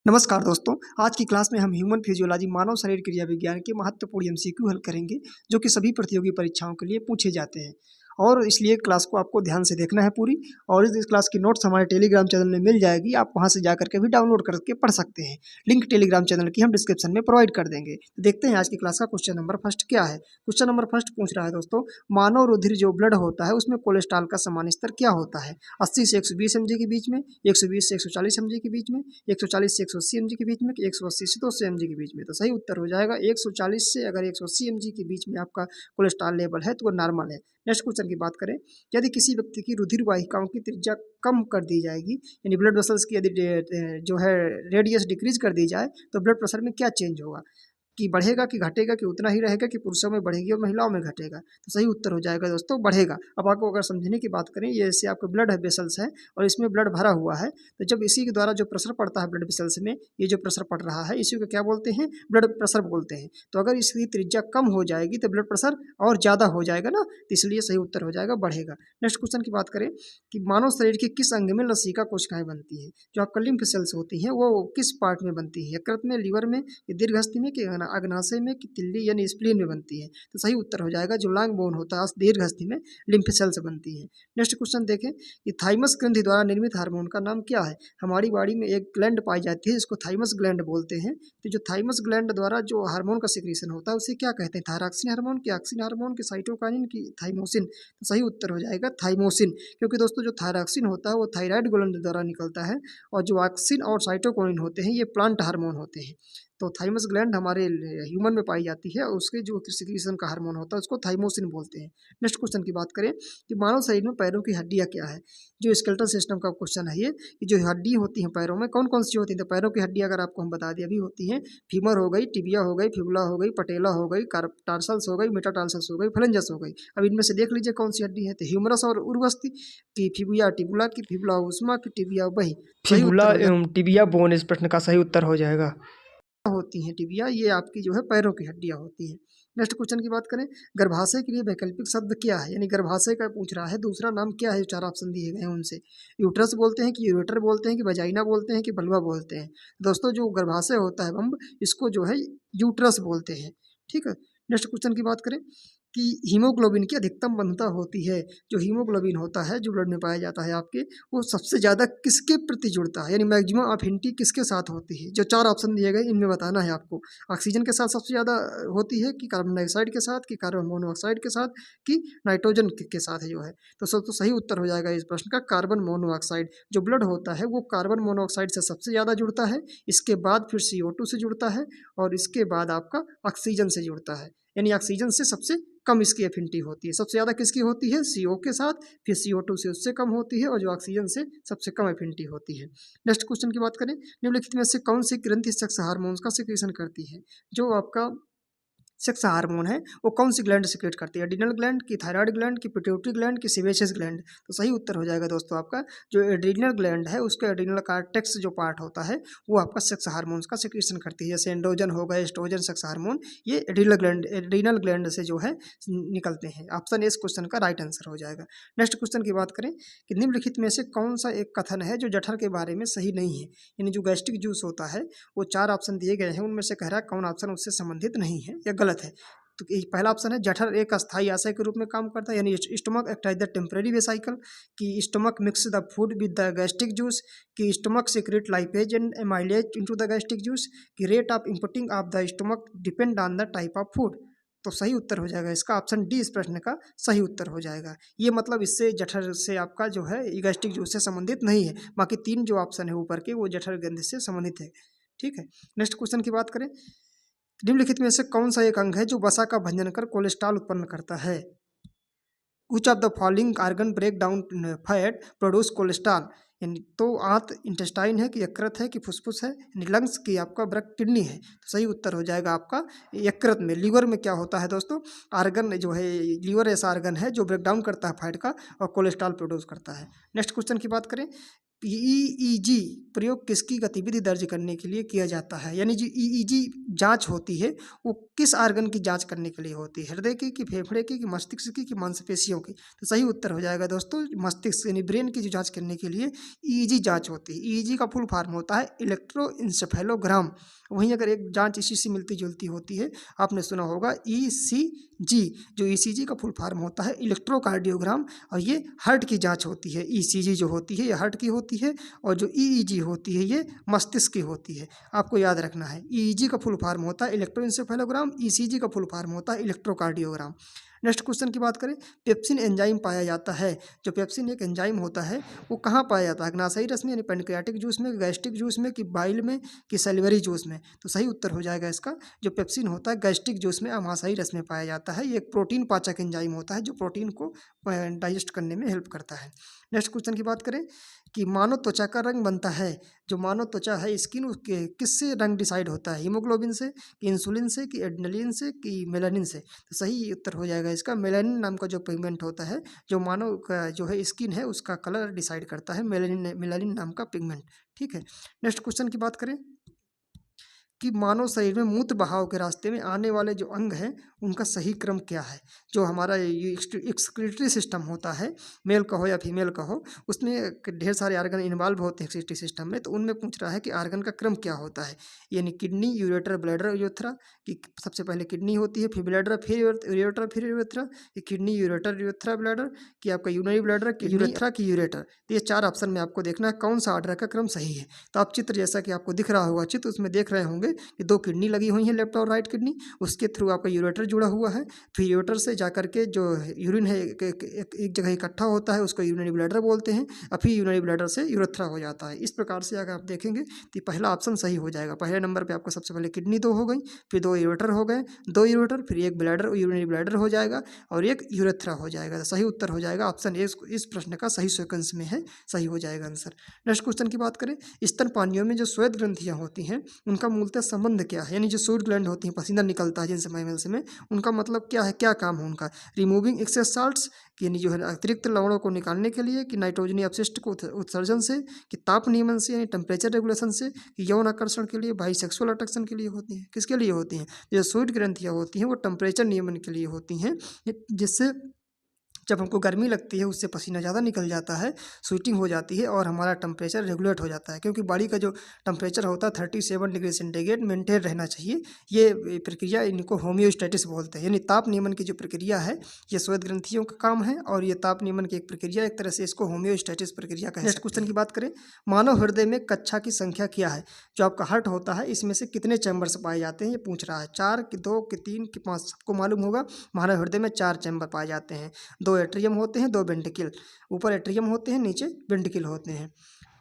नमस्कार दोस्तों। आज की क्लास में हम ह्यूमन फिजियोलॉजी मानव शरीर क्रिया विज्ञान के महत्वपूर्ण एमसीक्यू हल करेंगे जो कि सभी प्रतियोगी परीक्षाओं के लिए पूछे जाते हैं। और इसलिए क्लास को आपको ध्यान से देखना है पूरी। और इस क्लास की नोट्स हमारे टेलीग्राम चैनल में मिल जाएगी, आप वहां से जाकर के भी डाउनलोड करके पढ़ सकते हैं। लिंक टेलीग्राम चैनल की हम डिस्क्रिप्शन में प्रोवाइड कर देंगे। तो देखते हैं आज की क्लास का क्वेश्चन नंबर फर्स्ट क्या है। क्वेश्चन नंबर फर्स्ट पूछ रहा है दोस्तों, मानव रुधिर जो ब्लड होता है उसमें कोलेस्ट्रॉल का सामान्य स्तर क्या होता है। 80 से 120 mg के बीच में, 120 से 140 mg के बीच में, 140 से 180 mg के बीच में, 180 से 200 mg के बीच में। तो सही उत्तर हो जाएगा 140 से अगर 180 mg के बीच में आपका कोलेस्ट्रॉल लेवल है तो वो नॉर्मल है। नेक्स्ट क्वेश्चन की बात करें, यदि किसी व्यक्ति की रुधिर वाहिकाओं की त्रिज्या कम कर दी जाएगी, यानी ब्लड वेसल्स की यदि जो है रेडियस डिक्रीज कर दी जाए तो ब्लड प्रेशर में क्या चेंज होगा, कि बढ़ेगा कि घटेगा, कि उतना ही रहेगा, कि पुरुषों में बढ़ेगी और महिलाओं में घटेगा। तो सही उत्तर हो जाएगा दोस्तों बढ़ेगा। अब आपको अगर समझने की बात करें, ये ऐसे आपके ब्लड वेसल्स है और इसमें ब्लड भरा हुआ है, तो जब इसी के द्वारा जो प्रेशर पड़ता है ब्लड वेसल्स में, ये जो प्रेशर पड़ रहा है इसी को क्या बोलते हैं, ब्लड प्रेशर बोलते हैं। तो अगर इसकी त्रिज्या कम हो जाएगी तो ब्लड प्रेशर और ज़्यादा हो जाएगा ना, तो इसलिए सही उत्तर हो जाएगा बढ़ेगा। नेक्स्ट क्वेश्चन की बात करें कि मानव शरीर के किस अंग में लसिका कोशिकाएं बनती हैं। जो आपका लिम्फ सेल्स होती हैं वो किस पार्ट में बनती है, यकृत में, लीवर में, दीर्घस्थि में, कि अग्नाशय में, कि तिल्ली यानी स्प्लीन में बनती है। तो सही उत्तर हो जाएगा जो लॉन्ग बोन होता है दीर्घस्थि में लिम्फ सेल्स बनती है। नेक्स्ट क्वेश्चन देखें कि थाइमस ग्रंथि द्वारा निर्मित हार्मोन का नाम क्या है। हमारी बॉडी में एक ग्लैंड पाई जाती है जिसको थाइमस ग्लैंड बोलते हैं। तो जो थाइमस ग्लैंड द्वारा जो हार्मोन का सिक्रीशन होता है उसे क्या कहते हैं, थायरॉक्सिन हार्मोन, कि ऑक्सिन हार्मोन, कि साइटोकाइनिन, की थाइमोसिन। तो सही उत्तर हो जाएगा थाइमोसिन, क्योंकि दोस्तों जो थायरॉक्सिन होता है वो थायराइड ग्लैंड द्वारा निकलता है और जो ऑक्सिन और साइटोकाइनिन होते हैं ये प्लांट हार्मोन होते हैं। तो थाइमस ग्लैंड हमारे ह्यूमन में पाई जाती है और उसके जो सिक्रीशन का हार्मोन होता है उसको थाइमोसिन बोलते हैं। नेक्स्ट क्वेश्चन की बात करें कि मानव शरीर में पैरों की हड्डियां क्या है। जो स्केलेटल सिस्टम का क्वेश्चन है ये, कि जो हड्डी होती हैं पैरों में कौन कौन सी होती हैं। तो पैरों की हड्डियां अगर आपको हम बता दें अभी होती हैं, फीमर हो गई, टिबिया हो गई, फिबुला हो गई, पटेला हो गई, टार्सल्स हो गई, मेटाटार्सल्स हो गई, फ्लेंजस हो गई। अब इनमें से देख लीजिए कौन सी हड्डी है। तो ह्यूमरस और उर्वस्ति, की फिबुया टिबुला, की फिबुला उस्मा, की टिबिया वही। सही फिबुला उत्तर हो जाएगा एवं टिबिया बोन इस प्रश्न का सही उत्तर हो जाएगा। होती हैं टिबिया, ये आपकी जो है पैरों की हड्डियां होती हैं। नेक्स्ट क्वेश्चन की बात करें, गर्भाशय के लिए वैकल्पिक शब्द क्या है, यानी गर्भाशय का पूछ रहा है दूसरा नाम क्या है। जो चार ऑप्शन दिए गए हैं उनसे, यूट्रस बोलते हैं, कि यूरेटर बोलते हैं, कि वजाइना बोलते हैं, कि बल्वा बोलते हैं। दोस्तों जो गर्भाशय होता है बम्ब, इसको जो है यूट्रस बोलते हैं। ठीक है। नेक्स्ट क्वेश्चन की बात करें कि हीमोग्लोबिन की अधिकतम बंधुता होती है। जो हीमोग्लोबिन होता है जो ब्लड में पाया जाता है आपके, वो सबसे ज़्यादा किसके प्रति जुड़ता है, यानी मैक्सिमम अफिनिटी किसके साथ होती है। जो चार ऑप्शन दिए गए इनमें बताना है आपको। ऑक्सीजन के साथ सबसे ज़्यादा होती है, कि कार्बन डाइऑक्साइड के साथ, कि कार्बन मोनोऑक्साइड के साथ, कि नाइट्रोजन के साथ जो है। तो सही उत्तर हो जाएगा इस प्रश्न का कार्बन मोनोऑक्साइड। जो ब्लड होता है वो कार्बन मोनोऑक्साइड से सबसे ज़्यादा जुड़ता है, इसके बाद फिर CO2 से जुड़ता है और इसके बाद आपका ऑक्सीजन से जुड़ता है। यानी ऑक्सीजन से सबसे कम इसकी एफिनिटी होती है। सबसे ज़्यादा किसकी होती है, CO के साथ, फिर CO2 से उससे कम होती है और जो ऑक्सीजन से सबसे कम एफिनिटी होती है। नेक्स्ट क्वेश्चन की बात करें, निम्नलिखित में से कौन सी ग्रंथि सेक्स हार्मोन्स का सिक्रीशन करती है। जो आपका सेक्स हार्मोन है वो कौन सी ग्लैंड सिक्रेट करती है, एड्रिनल ग्लैंड, की थायराइड ग्लैंड, की पिट्यूटरी ग्लैंड, की सेबेशियस ग्लैंड। तो सही उत्तर हो जाएगा दोस्तों आपका जो एड्रिनल ग्लैंड है उसका एड्रिनल कार्टेक्स जो पार्ट होता है वो आपका सेक्स हार्मोन्स का सिक्रेशन करती है। जैसे एंड्रोजन हो गए, एस्ट्रोजन, सेक्स हार्मोन, ये एड्रिनल ग्लैंड से जो है निकलते हैं। ऑप्शन ए इस क्वेश्चन का राइट आंसर हो जाएगा। नेक्स्ट क्वेश्चन की बात करें कि निम्नलिखित में से कौन सा एक कथन है जो जठर के बारे में सही नहीं है, यानी जो गैस्ट्रिक जूस होता है वो चार ऑप्शन दिए गए हैं उनमें से कह रहा है कौन ऑप्शन उससे संबंधित नहीं है या गलत है। तो पहला ऑप्शन है जठर एक अस्थायी आशय के रूप में काम करता है, यानी stomach act as the temporary vesicle, कि stomach mix the food with the gastric juice, कि stomach secrete lipase and amylase into the gastric juice, कि rate of inputting of the stomach depend on the type of food. तो सही उत्तर हो जाएगा इसका option D इस प्रश्न का सही उत्तर हो जाएगा। ये मतलब इससे जठर से आपका जो है गैस्ट्रिक जूस से संबंधित नहीं है। बाकी तीन जो ऑप्शन है ऊपर के वो जठर ग्रंथि से संबंधित है। ठीक है। नेक्स्ट क्वेश्चन की बात करें, निम्नलिखित में से कौन सा एक अंग है जो वसा का भंजन कर कोलेस्ट्रॉल उत्पन्न करता है। कुछ of the following organ break down fat produce cholesterol, यानी तो आंत इंटेस्टाइन है, कि यकृत है, कि फुसफुस है, यानी लंग्स, की आपका ब्रक किडनी है। तो सही उत्तर हो जाएगा आपका यकृत में। लीवर में क्या होता है दोस्तों, आर्गन जो है लीवर ऐसा आर्गन है जो ब्रेक डाउन करता है फैट का और कोलेस्ट्रॉल प्रोड्यूस करता है। नेक्स्ट क्वेश्चन की बात करें, ईईजी प्रयोग किसकी गतिविधि दर्ज करने के लिए किया जाता है? यानी जो ईईजी जांच होती है वो किस आर्गन की जांच करने के लिए होती है? हृदय की, कि फेफड़े की, कि मस्तिष्क की, कि मांसपेशियों की? तो सही उत्तर हो जाएगा दोस्तों मस्तिष्क यानी ब्रेन की जो जांच करने के लिए ईईजी जांच होती है। ईईजी का फुल फॉर्म होता है इलेक्ट्रोइंसेफेलोग्राम। वहीं अगर एक जांच इसी से मिलती जुलती होती है, आपने सुना होगा ईसीजी। जो ईसीजी का फुल फॉर्म होता है इलेक्ट्रोकार्डियोग्राम, और ये हार्ट की जांच होती है। ईसीजी जो होती है ये हार्ट की होती है, और जो ईईजी होती है ये मस्तिष्क की होती है। आपको याद रखना है ईईजी का फुल फॉर्म होता है इलेक्ट्रोइंसेफेलोग्राम, ईसीजी का फुल फॉर्म होता है इलेक्ट्रोकार्डियोग्राम। नेक्स्ट क्वेश्चन की बात करें, पेप्सिन एंजाइम पाया जाता है। जो पेप्सिन एक एंजाइम होता है वो कहाँ पाया जाता है? अग्नाशयी रस में यानी पैनक्रियाटिक जूस में, गैस्ट्रिक जूस में, कि बाइल में, कि सैलिवरी जूस में? तो सही उत्तर हो जाएगा इसका जो पेप्सिन होता है गैस्ट्रिक जूस में, अमाशयी रस में पाया जाता है। ये एक प्रोटीन पाचक एंजाइम होता है जो प्रोटीन को डाइजेस्ट करने में हेल्प करता है। नेक्स्ट क्वेश्चन की बात करें कि मानव त्वचा का रंग बनता है। जो मानव त्वचा है स्किन उसके किससे रंग डिसाइड होता है? हीमोग्लोबिन से, कि इंसुलिन से, कि एड्रेनलिन से, कि मेलानिन से? तो सही उत्तर हो जाएगा इसका मेलानिन नाम का जो पिगमेंट होता है, जो मानव का जो है स्किन है उसका कलर डिसाइड करता है, मेलानिन मेलानिन नाम का पिगमेंट। ठीक है। नेक्स्ट क्वेश्चन की बात करें कि मानव शरीर में मूत्र बहाव के रास्ते में आने वाले जो अंग हैं उनका सही क्रम क्या है? जो हमारा ये एक्सक्रीटरी सिस्टम होता है, मेल का हो या फीमेल का हो, उसमें ढेर सारे आर्गन इन्वॉल्व होते हैं एक्सक्रीटरी सिस्टम में। तो उनमें पूछ रहा है कि आर्गन का क्रम क्या होता है? यानी किडनी, यूरेटर, ब्लैडर, यूरेथ्रा, कि सबसे पहले किडनी होती है, फिर ब्लैडर, फिर यूरेटर, फिर यूरेथ्रा, कि किडनी, यूरेटर, यूरेथ्रा, ब्लैडर, कि आपका यूरिनरी ब्लैडर, कि यूरेथ्रा, की यूरेटर? तो ये चार ऑप्शन में आपको देखना है कौन सा ऑर्डर का क्रम सही है। तो आप चित्र जैसा कि आपको दिख रहा होगा चित्र, उसमें देख रहे होंगे कि दो किडनी लगी हुई है, लेफ्ट और राइट किडनी, उसके थ्रू आपका यूरेटर जुड़ा हुआ है। फिर यूरेटर से जाकर के जो यूरिन है एक जगह इकट्ठा होता है, उसको यूरिनरी ब्लैडर बोलते हैं, और फिर यूरिनरी ब्लैडर से यूरेथ्रा हो जाता है। इस प्रकार से अगर आप देखेंगे तो पहला ऑप्शन सही हो जाएगा। पहले नंबर पे आपको सबसे पहले किडनी दो हो गई, फिर दो यूरेटर हो गए, दो यूरेटर, फिर एक ब्लैडर यूरिनरी ब्लैडर हो जाएगा, और एक यूरेथ्रा हो जाएगा। तो सही उत्तर हो जाएगा ऑप्शन ए इस प्रश्न का सही सीक्वेंस में है, सही हो जाएगा आंसर। नेक्स्ट क्वेश्चन की बात करें, स्तनपानियों में जो श्वेत ग्रंथियां होती हैं उनका मूलतः संबंध क्या है? यानी जो सूट ग्लैंड होती हैं, पसीना निकलता है जिनसे मैमल्स में, उनका मतलब क्या है, क्या काम है उनका? रिमूविंग एक्सेस साल्ट्स, यानी जो है अतिरिक्त लवणों को निकालने के लिए, कि नाइट्रोजनी अपशिष्ट को उत्सर्जन से, कि ताप नियमन से यानी टेम्परेचर रेगुलेशन से, कि यौन आकर्षण के लिए, बाइसेक्सुअल अट्रैक्शन के लिए होती हैं? किसके लिए होती हैं? जो सूट ग्रंथियाँ होती हैं वो टेम्परेचर नियमन के लिए होती हैं, जिससे जब हमको गर्मी लगती है उससे पसीना ज़्यादा निकल जाता है, स्वेटिंग हो जाती है, और हमारा टेम्परेचर रेगुलेट हो जाता है, क्योंकि बॉडी का जो टेम्परेचर होता है 37 डिग्री सेंटीग्रेड मेंटेन रहना चाहिए। ये प्रक्रिया इनको होम्योस्टेटिस बोलते हैं। यानी ताप नियमन की जो प्रक्रिया है ये श्वेत ग्रंथियों का काम है, और ये ताप नियमन की एक प्रक्रिया, एक तरह से इसको होम्योस्टेटिस प्रक्रिया कहा। नेक्स्ट क्वेश्चन की बात करें, मानव हृदय में कक्षा की संख्या क्या है? जो आपका हार्ट होता है इसमें से कितने चैम्बर्स पाए जाते हैं ये पूछ रहा है। 4, कि 2, कि 3, कि 5? सबको मालूम होगा मानव हृदय में 4 चैम्बर पाए जाते हैं। 2 एट्रियम होते हैं, 2 वेंट्रिकल। ऊपर एट्रियम होते हैं, नीचे वेंट्रिकल होते हैं।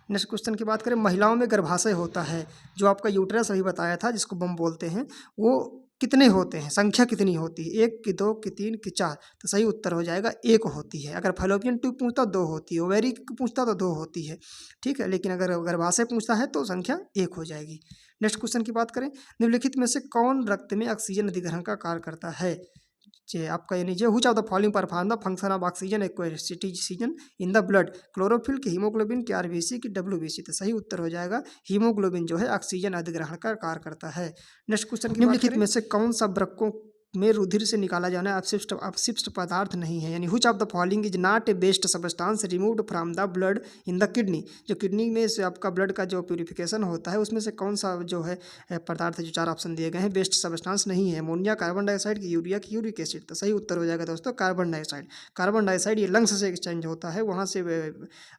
नेक्स्ट क्वेश्चन की बात करें, महिलाओं में गर्भाशय होता है, जो आपका यूट्रस अभी बताया था जिसको बम बोलते हैं, वो कितने होते हैं? संख्या कितनी होती है? 1, कि 2, कि 3, कि 4? तो सही उत्तर हो जाएगा 1 होती है। अगर फैलोपियन ट्यूब पूछता 2 होती है, ओवेरी पूछता तो 2 होती है। ठीक है, लेकिन अगर गर्भाशय पूछता है तो संख्या 1 हो जाएगी। नेक्स्ट क्वेश्चन की बात करें, निम्नलिखित में से कौन रक्त में ऑक्सीजन अधिग्रहण का कार्य करता है? जे आपका यानी जे which of the following perform the function of oxygen acquisition in the blood? Chlorophyll, की हीमोग्लोबिन, की आरबीसी, की डब्ल्यूबीसी? तो सही उत्तर हो जाएगा हीमोग्लोबिन जो है ऑक्सीजन अधिग्रहण का कार्य करता है। नेक्स्ट क्वेश्चन, निम्नलिखित में से कौन सा वृक्कों में रुधिर से निकाला जाना अपशिष्ट पदार्थ नहीं है? यानी which of the following is not a best substance removed from the blood in the kidney? जो किडनी में से आपका ब्लड का जो प्यूरिफिकेशन होता है उसमें से कौन सा जो है पदार्थ है? जो 4 ऑप्शन दिए गए हैं बेस्ट सब्सटेंस नहीं है। अमोनिया, कार्बन डाइऑक्साइड, की यूरिया, की यूरिक एसिड? तो सही उत्तर हो जाएगा दोस्तों कार्बन डाइऑक्साइड। कार्बन डाइऑक्साइड ये लंग्स से एक्सचेंज होता है, वहाँ से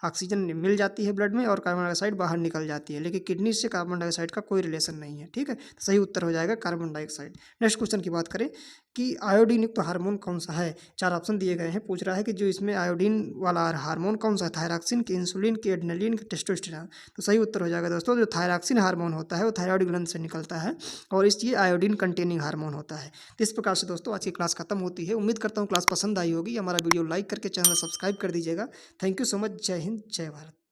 ऑक्सीजन मिल जाती है ब्लड में और कार्बन डाइऑक्साइड बाहर निकल जाती है, लेकिन किडनी से कार्बन डाइऑक्साइड का कोई रिलेशन नहीं है। ठीक है, तो सही उत्तर हो जाएगा कार्बन डाइऑक्साइड। नेक्स्ट क्वेश्चन की बात करें कि आयोडीन युक्त हार्मोन कौन सा है? 4 ऑप्शन दिए गए हैं, पूछ रहा है कि जो इसमें आयोडीन वाला हार्मोन कौन सा है? थायरॉक्सिन, की इंसुलिन, की एड्रेनलिन, की टेस्टोस्टेरोन? तो सही उत्तर हो जाएगा दोस्तों जो थायरॉक्सिन हार्मोन होता है वो थायराइड ग्लैंड से निकलता है, और ये आयोडीन कंटेनिंग हार्मोन होता है। तो इस प्रकार से दोस्तों आज की क्लास खत्म होती है। उम्मीद करता हूँ क्लास पसंद आई होगी। हमारा वीडियो लाइक करके चैनल सब्सक्राइब कर दीजिएगा। Thank you so much. जय हिंद, जय भारत।